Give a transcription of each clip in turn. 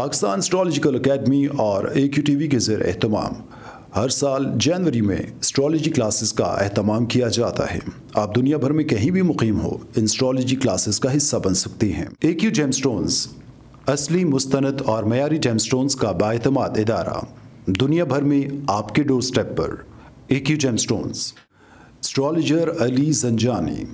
Pakistan astrological academy और AQ TV के ज़ेर एहतमाम हर साल जनवरी में एस्ट्रोलॉजी क्लासेस का एहतमाम किया जाता है। आप दुनिया भर में कहीं भी मुकीम हो, इन एस्ट्रोलॉजी क्लासेस का हिस्सा बन सकते हैं। AQ जेमस्टोन्स असली, मुस्तनद और मयारी जेमस्टोन्स का बाएतमाद इदारा, दुनिया भर में आपके डोर स्टेप पर। AQ gemstones. Astrologer Ali Zanjani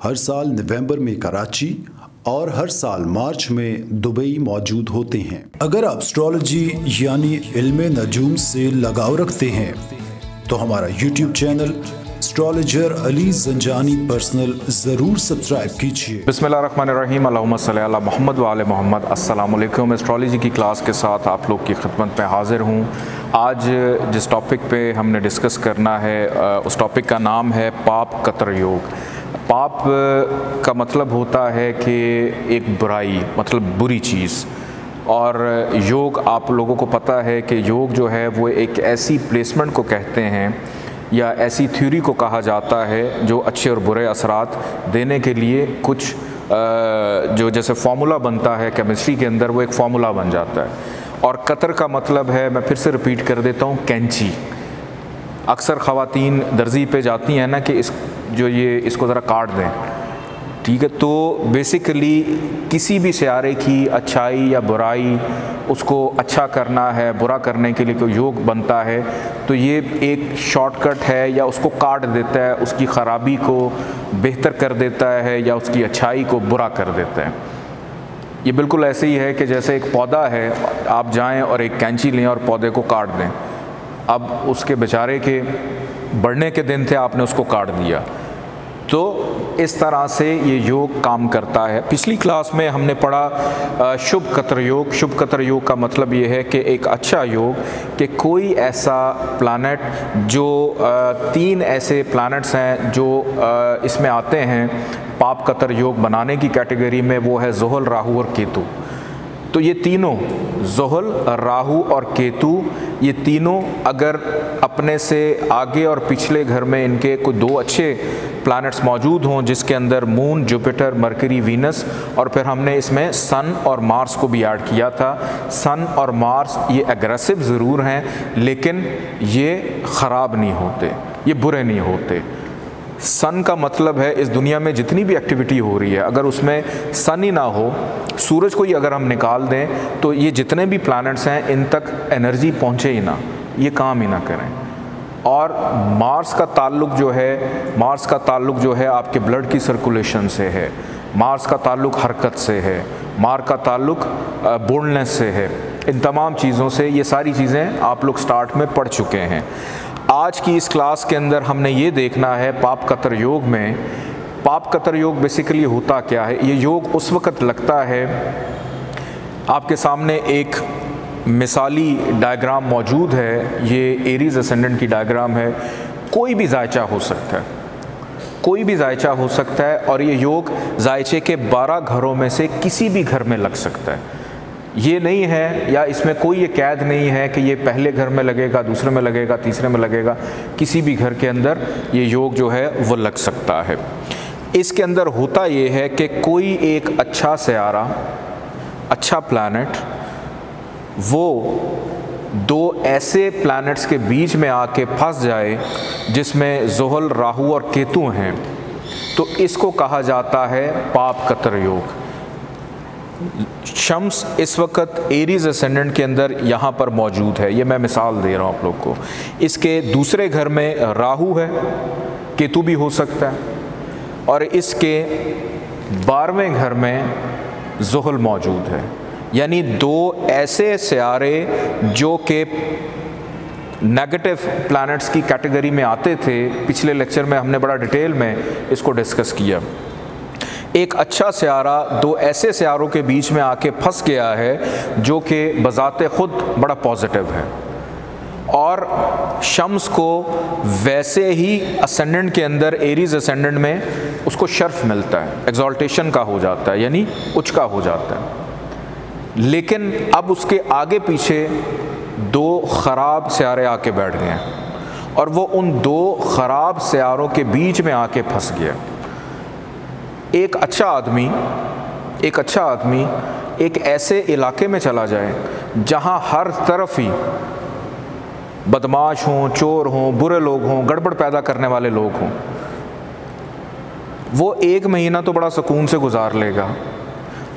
हर साल नवंबर में कराची और हर साल मार्च में दुबई मौजूद होते हैं। अगर आप एस्ट्रोलॉजी यानी इल्मे नजूम से लगाव रखते हैं तो हमारा YouTube channel astrologer Ali Zanjani personal ज़रूर सब्सक्राइब कीजिए। बिस्मिल्लाहिर्रहमानिर्रहीम, अल्लाहुम्मा सल्ली अला मोहम्मद व आले मोहम्मद। अस्सलाम वालेकुम। एस्ट्रोलॉजी की क्लास के साथ आप लोग की खिदमत में हाजिर हूँ। आज जिस टॉपिक पे हमने डिस्कस करना है उस टॉपिक का नाम है पाप कतर योग। पाप का मतलब होता है कि एक बुराई, मतलब बुरी चीज़। और योग, आप लोगों को पता है कि योग जो है वो एक ऐसी प्लेसमेंट को कहते हैं या ऐसी थ्योरी को कहा जाता है जो अच्छे और बुरे असरात देने के लिए कुछ जो जैसे फार्मूला बनता है केमिस्ट्री के अंदर, वो एक फार्मूला बन जाता है। और कतर का मतलब है, मैं फिर से रिपीट कर देता हूँ, कैंची। अक्सर ख़वातीन दर्जी पे जाती हैं ना कि इसको ज़रा काट दें, ठीक है। तो बेसिकली किसी भी सियारे की अच्छाई या बुराई, उसको अच्छा करना है, बुरा करने के लिए कोई योग बनता है तो ये एक शॉर्टकट है, या उसको काट देता है, उसकी ख़राबी को बेहतर कर देता है या उसकी अच्छाई को बुरा कर देता है। ये बिल्कुल ऐसे ही है कि जैसे एक पौधा है, आप जाएं और एक कैंची लें और पौधे को काट दें। अब उसके बेचारे के बढ़ने के दिन थे, आपने उसको काट दिया। तो इस तरह से ये योग काम करता है। पिछली क्लास में हमने पढ़ा शुभ कतर योग। शुभ कतर योग का मतलब ये है कि एक अच्छा योग कि कोई ऐसा प्लानट जो 3 ऐसे प्लानट्स हैं जो इसमें आते हैं पाप कतर योग बनाने की कैटेगरी में, वो है ज़ुहल, राहु और केतु। तो ये तीनों, ज़ुहल, राहु और केतु, ये तीनों अगर अपने से आगे और पिछले घर में इनके कोई 2 अच्छे प्लैनेट्स मौजूद हों, जिसके अंदर मून, जुपिटर, मरकरी, वीनस, और फिर हमने इसमें सन और मार्स को भी ऐड किया था। सन और मार्स ये एग्रेसिव ज़रूर हैं, लेकिन ये ख़राब नहीं होते, ये बुरे नहीं होते। सन का मतलब है इस दुनिया में जितनी भी एक्टिविटी हो रही है, अगर उसमें सन ही ना हो, सूरज को ही अगर हम निकाल दें तो ये जितने भी प्लैनेट्स हैं इन तक एनर्जी पहुँचे ही ना, ये काम ही ना करें। और मार्स का ताल्लुक जो है आपके ब्लड की सर्कुलेशन से है, मार्स का ताल्लुक हरकत से है, मार्स का ताल्लुक बोल्डनेस से है, इन तमाम चीज़ों से। ये सारी चीज़ें आप लोग स्टार्ट में पढ़ चुके हैं। आज की इस क्लास के अंदर हमने ये देखना है पाप कतर योग में, पाप कतर योग बेसिकली होता क्या है। ये योग उस वक़्त लगता है, आपके सामने एक मिसाली डायग्राम मौजूद है, ये एरीज असेंडेंट की डायग्राम है। कोई भी जायचा हो सकता है, कोई भी जायचा हो सकता है, और ये योग जायचे के 12 घरों में से किसी भी घर में लग सकता है। ये नहीं है, या इसमें कोई ये कैद नहीं है कि ये पहले घर में लगेगा, दूसरे में लगेगा, तीसरे में लगेगा। किसी भी घर के अंदर ये योग जो है वो लग सकता है। इसके अंदर होता ये है कि कोई एक अच्छा सियारा, अच्छा प्लैनेट, वो 2 ऐसे प्लैनेट्स के बीच में आके फंस जाए जिसमें ज़ुहल, राहु और केतु हैं, तो इसको कहा जाता है पाप कतर योग। शम्स इस वक्त एरीज असेंडेंट के अंदर यहाँ पर मौजूद है, ये मैं मिसाल दे रहा हूँ आप लोग को। इसके दूसरे घर में राहु है, केतु भी हो सकता है, और इसके 12वें घर में ज़ुहल मौजूद है। यानी 2 ऐसे सियारे जो कि नेगेटिव प्लैनेट्स की कैटेगरी में आते थे। पिछले लेक्चर में हमने बड़ा डिटेल में इसको डिस्कस किया। एक अच्छा सियारा 2 ऐसे सियारों के बीच में आके फंस गया है जो कि बज़ाते ख़ुद बड़ा पॉजिटिव है, और शम्स को वैसे ही असेंडेंट के अंदर, एरीज असेंडेंट में उसको शर्फ मिलता है, एक्सॉल्टेशन का हो जाता है, यानी उच्च का हो जाता है। लेकिन अब उसके आगे पीछे 2 ख़राब सियारे आके बैठ गए हैं, और वो उन 2 ख़राब सियारों के बीच में आके फंस गया। एक अच्छा आदमी एक ऐसे इलाके में चला जाए जहाँ हर तरफ ही बदमाश हों, चोर हों, बुरे लोग हों, गड़बड़ पैदा करने वाले लोग हों, वो 1 महीना तो बड़ा सुकून से गुजार लेगा,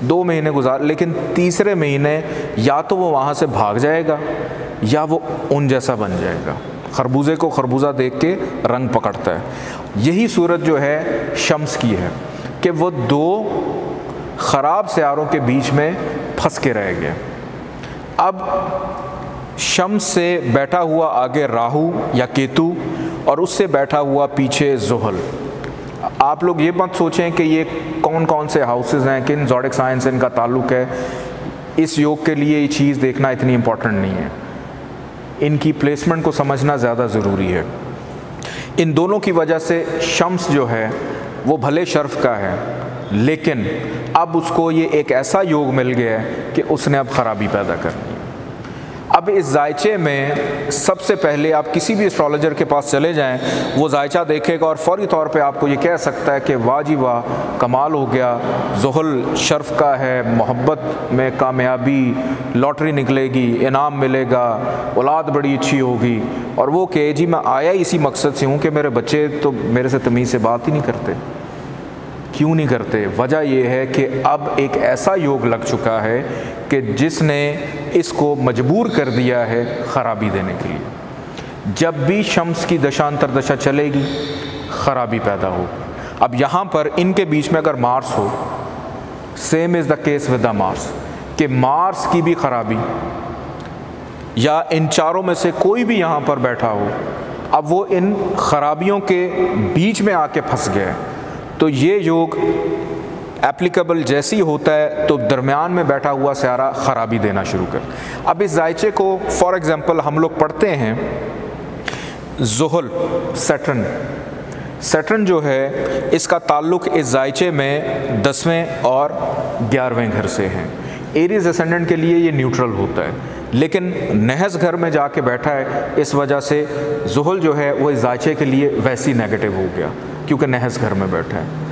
2 महीने गुजार, लेकिन तीसरे महीने या तो वो वहाँ से भाग जाएगा या वो उन जैसा बन जाएगा। खरबूजे को खरबूजा देख के रंग पकड़ता है। यही सूरत जो है शम्स की है कि वो 2 ख़राब सियारों के बीच में फंस के रह गए। अब शम्स से बैठा हुआ आगे राहु या केतु और उससे बैठा हुआ पीछे ज़ुहल। आप लोग ये मत सोचें कि ये कौन कौन से हाउसेस हैं, किन ज़ोडिक साइन से इनका ताल्लुक़ है। इस योग के लिए ये चीज़ देखना इतनी इम्पोर्टेंट नहीं है, इनकी प्लेसमेंट को समझना ज़्यादा ज़रूरी है। इन दोनों की वजह से शम्स जो है वो भले शर्फ का है, लेकिन अब उसको ये एक ऐसा योग मिल गया है कि उसने अब ख़राबी पैदा करनी है। अब इस जायचे में सबसे पहले आप किसी भी एस्ट्रोलॉजर के पास चले जाएं, वो जायचा देखेगा और फौरी तौर पे आपको ये कह सकता है कि वाह जी वाह, कमाल हो गया, ज़ुहल शर्फ का है, मोहब्बत में कामयाबी, लॉटरी निकलेगी, इनाम मिलेगा, औलाद बड़ी अच्छी होगी। और वो कहे जी मैं आया इसी मकसद से हूँ कि मेरे बच्चे तो मेरे से तमीज़ से बात ही नहीं करते। क्यों नहीं करते? वजह यह है कि अब एक ऐसा योग लग चुका है कि जिसने इसको मजबूर कर दिया है ख़राबी देने के लिए। जब भी शम्स की दशा अंतरदशा चलेगी ख़राबी पैदा हो। अब यहाँ पर इनके बीच में अगर मार्स हो, same is the case with the Mars, कि मार्स की भी ख़राबी या इन चारों में से कोई भी यहाँ पर बैठा हो, अब वो इन ख़राबियों के बीच में आके फंस गया है, तो ये योग एप्लीकेबल जैसी होता है तो दरमियान में बैठा हुआ सियारा ख़राबी देना शुरू कर। अब इस जायचे को फॉर एग्ज़ाम्पल हम लोग पढ़ते हैं ज़ुहल सैटर्न जो है इसका ताल्लुक़ इस जायचे में 10वें और 11वें घर से हैं। एरीज़ असेंडेंट के लिए ये न्यूट्रल होता है, लेकिन नहस घर में जाके बैठा है, इस वजह से ज़ुहल जो है वो इस जायचे के लिए वैसी नेगेटिव हो गया क्योंकि नहस घर में बैठा है।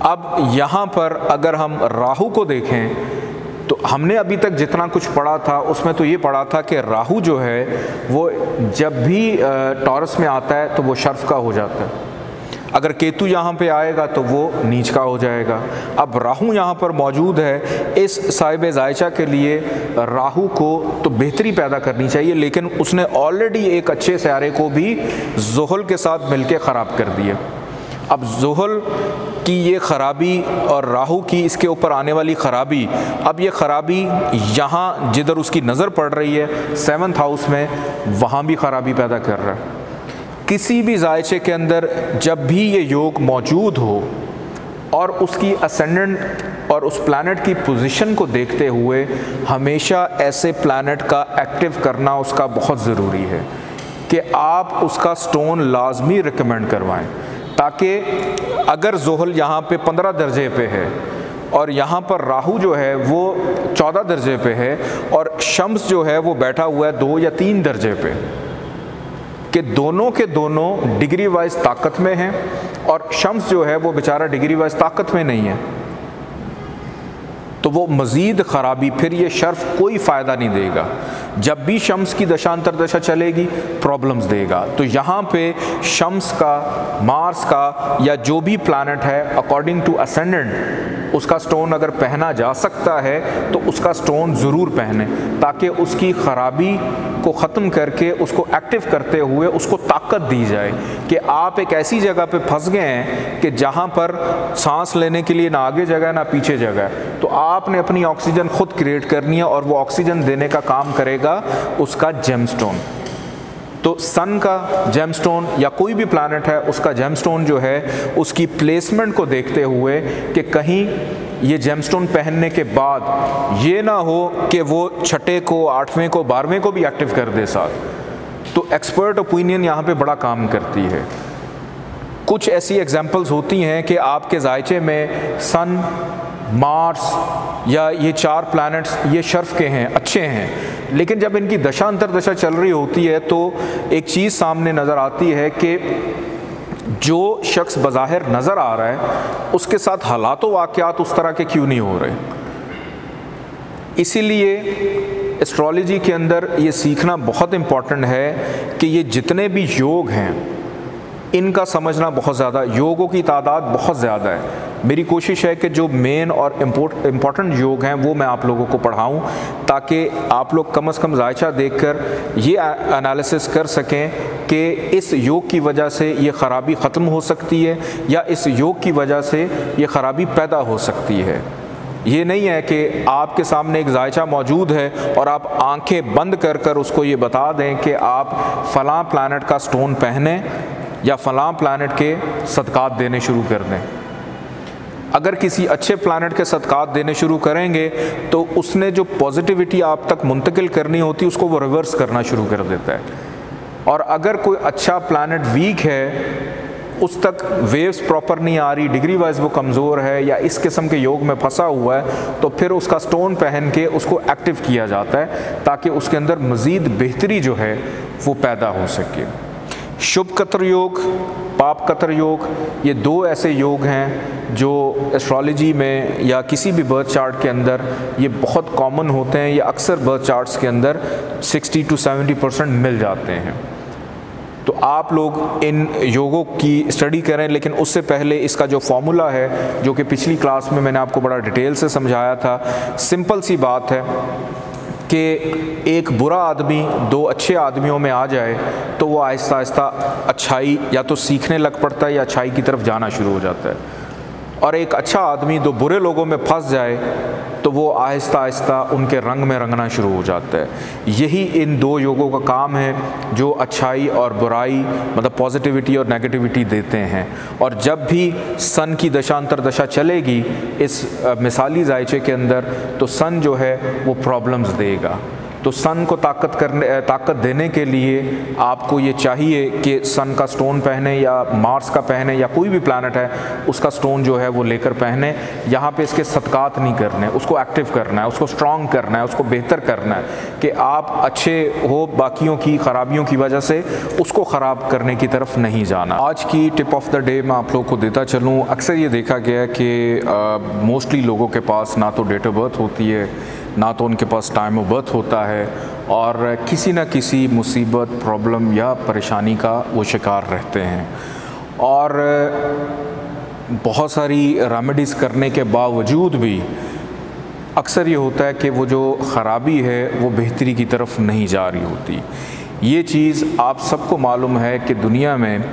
अब यहाँ पर अगर हम राहु को देखें तो हमने अभी तक जितना कुछ पढ़ा था उसमें तो ये पढ़ा था कि राहु जो है वो जब भी टॉरस में आता है तो वो शर्फ का हो जाता है, अगर केतु यहाँ पे आएगा तो वो नीच का हो जाएगा। अब राहु यहाँ पर मौजूद है, इस साहिब जायचा के लिए राहु को तो बेहतरी पैदा करनी चाहिए, लेकिन उसने ऑलरेडी एक अच्छे सियारे को भी ज़ुहल के साथ मिलके ख़राब कर दिया। अब ज़ुहल की ये ख़राबी और राहु की इसके ऊपर आने वाली ख़राबी, अब ये ख़राबी यहाँ जिधर उसकी नज़र पड़ रही है 7th हाउस में, वहाँ भी ख़राबी पैदा कर रहा है। किसी भी जायचे के अंदर जब भी ये योग मौजूद हो और उसकी असेंडेंट और उस प्लैनेट की पोजीशन को देखते हुए हमेशा ऐसे प्लैनेट का एक्टिव करना उसका बहुत ज़रूरी है कि आप उसका स्टोन लाजमी रिकमेंड करवाएं, ताकि अगर ज़ुहल यहाँ पे 15 दर्जे पे है और यहाँ पर राहु जो है वो 14 दर्जे पे है और शम्स जो है वो बैठा हुआ है 2 या 3 दर्जे पे, कि दोनों के दोनों डिग्री वाइज ताकत में हैं और शम्स जो है वो बेचारा डिग्री वाइज ताकत में नहीं है, तो वो मज़ीद ख़राबी, फिर ये शर्फ कोई फ़ायदा नहीं देगा। जब भी शम्स की दशांतर दशा चलेगी प्रॉब्लम्स देगा। तो यहाँ पे शम्स का, मार्स का या जो भी प्लैनेट है अकॉर्डिंग टू असेंडेंट उसका स्टोन अगर पहना जा सकता है तो उसका स्टोन ज़रूर पहने, ताकि उसकी ख़राबी को ख़त्म करके उसको एक्टिव करते हुए उसको ताकत दी जाए कि आप एक ऐसी जगह पे फंस गए हैं कि जहाँ पर सांस लेने के लिए ना आगे जगह ना पीछे जगह, तो आपने अपनी ऑक्सीजन खुद क्रिएट करनी है और वो ऑक्सीजन देने का काम करेगा उसका जेमस्टोन। तो सन का जेमस्टोन या कोई भी प्लैनेट है उसका जेमस्टोन जो है उसकी प्लेसमेंट को देखते हुए कि कहीं ये जेमस्टोन पहनने के बाद ये ना हो कि वो 6ठे को, 8वें को, 12वें को भी एक्टिव कर दे साथ। तो एक्सपर्ट ओपिनियन यहाँ पे बड़ा काम करती है। कुछ ऐसी एग्जांपल्स होती हैं कि आपके जायचे में सन, मार्स या ये 4 प्लैनेट्स ये शर्फ के हैं, अच्छे हैं, लेकिन जब इनकी दशा अंतरदशा चल रही होती है तो एक चीज़ सामने नज़र आती है कि जो शख्स बज़ाहिर नज़र आ रहा है उसके साथ हालात व वाक़यात उस तरह के क्यों नहीं हो रहे। इसीलिए एस्ट्रोलॉजी के अंदर ये सीखना बहुत इम्पॉर्टेंट है कि ये जितने भी योग हैं इनका समझना बहुत ज़्यादा, योगों की तादाद बहुत ज़्यादा है। मेरी कोशिश है कि जो मेन और इम्पॉर्टेंट योग हैं वो मैं आप लोगों को पढ़ाऊं, ताकि आप लोग कम से कम जायचा देखकर ये एनालिसिस कर सकें कि इस योग की वजह से ये ख़राबी ख़त्म हो सकती है या इस योग की वजह से ये ख़राबी पैदा हो सकती है। ये नहीं है कि आपके सामने एक जायचा मौजूद है और आप आंखें बंद कर कर उसको ये बता दें कि आप फ़लाँ प्लैनेट का स्टोन पहने या फ़लाँ प्लैनेट के सदक़ात देने शुरू कर दें। अगर किसी अच्छे प्लैनेट के सदक़ात देने शुरू करेंगे तो उसने जो पॉजिटिविटी आप तक मुंतकिल करनी होती उसको वो रिवर्स करना शुरू कर देता है। और अगर कोई अच्छा प्लैनेट वीक है, उस तक वेव्स प्रॉपर नहीं आ रही, डिग्री वाइज वो कमज़ोर है या इस किस्म के योग में फंसा हुआ है, तो फिर उसका स्टोन पहन के उसको एक्टिव किया जाता है ताकि उसके अंदर मज़ीद बेहतरी जो है वो पैदा हो सके। शुभ कतर योग, पाप कतर योग, ये दो ऐसे योग हैं जो एस्ट्रोलॉजी में या किसी भी बर्थ चार्ट के अंदर ये बहुत कॉमन होते हैं। ये अक्सर बर्थ चार्ट्स के अंदर 60 to 70% मिल जाते हैं। तो आप लोग इन योगों की स्टडी करें, लेकिन उससे पहले इसका जो फॉर्मूला है जो कि पिछली क्लास में मैंने आपको बड़ा डिटेल से समझाया था, सिंपल सी बात है कि एक बुरा आदमी दो अच्छे आदमियों में आ जाए तो वो आहिस्ता आहिस्ता अच्छाई या तो सीखने लग पड़ता है या अच्छाई की तरफ जाना शुरू हो जाता है, और एक अच्छा आदमी दो बुरे लोगों में फंस जाए तो वो आहिस्ता आहिस्ता उनके रंग में रंगना शुरू हो जाता है। यही इन दो योगों का काम है जो अच्छाई और बुराई, मतलब पॉजिटिविटी और नेगेटिविटी देते हैं। और जब भी सन की दशा अंतर दशा चलेगी इस मिसाली जायचे के अंदर, तो सन जो है वो प्रॉब्लम्स देगा। तो सन को ताकत देने के लिए आपको ये चाहिए कि सन का स्टोन पहने या मार्स का पहने या कोई भी प्लैनेट है उसका स्टोन जो है वो लेकर पहने। यहाँ पे इसके सदक़ात नहीं करने, उसको एक्टिव करना है, उसको स्ट्रॉन्ग करना है, उसको बेहतर करना है कि आप अच्छे हो, बाकियों की ख़राबियों की वजह से उसको ख़राब करने की तरफ नहीं जाना। आज की टिप ऑफ द डे मैं आप लोगों को देता चलूँ। अक्सर ये देखा गया है कि मोस्टली लोगों के पास ना तो डेट ऑफ बर्थ होती है, ना तो उनके पास टाइम ऑफ बर्थ होता है, और किसी न किसी मुसीबत, प्रॉब्लम या परेशानी का वो शिकार रहते हैं। और बहुत सारी रेमेडीज़ करने के बावजूद भी अक्सर ये होता है कि वो जो ख़राबी है वो बेहतरी की तरफ नहीं जा रही होती। ये चीज़ आप सबको मालूम है कि दुनिया में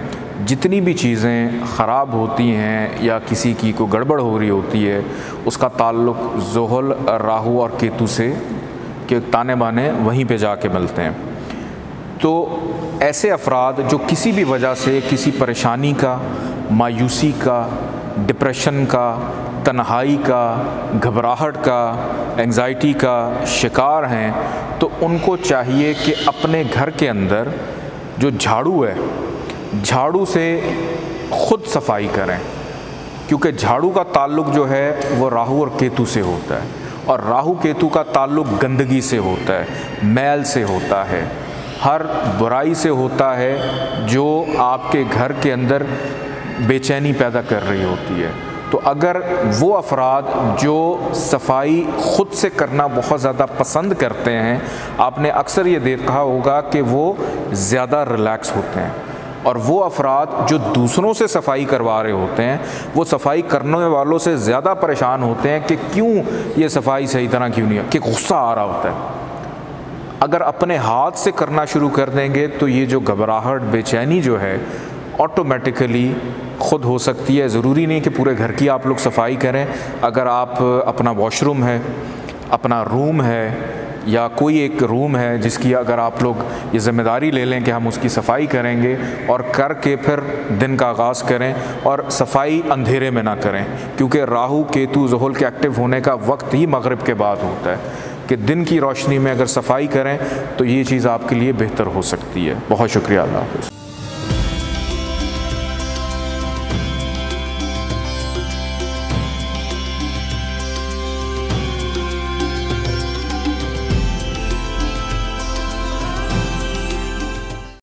जितनी भी चीज़ें ख़राब होती हैं या किसी की कोई गड़बड़ हो रही होती है उसका ताल्लुक़ ज़ुहल, राहु और केतु से के ताने बाने वहीं पे जाके मिलते हैं। तो ऐसे अफराद जो किसी भी वजह से किसी परेशानी का, मायूसी का, डिप्रेशन का, तन्हाई का, घबराहट का, एंजाइटी का शिकार हैं, तो उनको चाहिए कि अपने घर के अंदर जो झाड़ू है, झाड़ू से ख़ुद सफाई करें, क्योंकि झाड़ू का ताल्लुक़ जो है वो राहु और केतु से होता है, और राहु केतु का ताल्लुक़ गंदगी से होता है, मैल से होता है, हर बुराई से होता है जो आपके घर के अंदर बेचैनी पैदा कर रही होती है। तो अगर वो अफराद जो सफाई ख़ुद से करना बहुत ज़्यादा पसंद करते हैं, आपने अक्सर ये देखा होगा कि वो ज़्यादा रिलैक्स होते हैं, और वो अफराद जो दूसरों से सफाई करवा रहे होते हैं वो सफाई करने वालों से ज़्यादा परेशान होते हैं कि क्यों ये सफाई सही तरह क्यों नहीं है, कि गुस्सा आ रहा होता है। अगर अपने हाथ से करना शुरू कर देंगे तो ये जो घबराहट, बेचैनी जो है ऑटोमेटिकली ख़ुद हो सकती है। ज़रूरी नहीं कि पूरे घर की आप लोग सफाई करें। अगर आप अपना वॉशरूम है, अपना रूम है, या कोई एक रूम है जिसकी अगर आप लोग ये ज़िम्मेदारी ले लें कि हम उसकी सफाई करेंगे और करके फिर दिन का आगाज़ करें, और सफाई अंधेरे में ना करें, क्योंकि राहु केतु ज़ुहल के एक्टिव होने का वक्त ही मगरिब के बाद होता है, कि दिन की रोशनी में अगर सफाई करें तो ये चीज़ आपके लिए बेहतर हो सकती है। बहुत शुक्रिया, अल्लाह हाफ़िज़।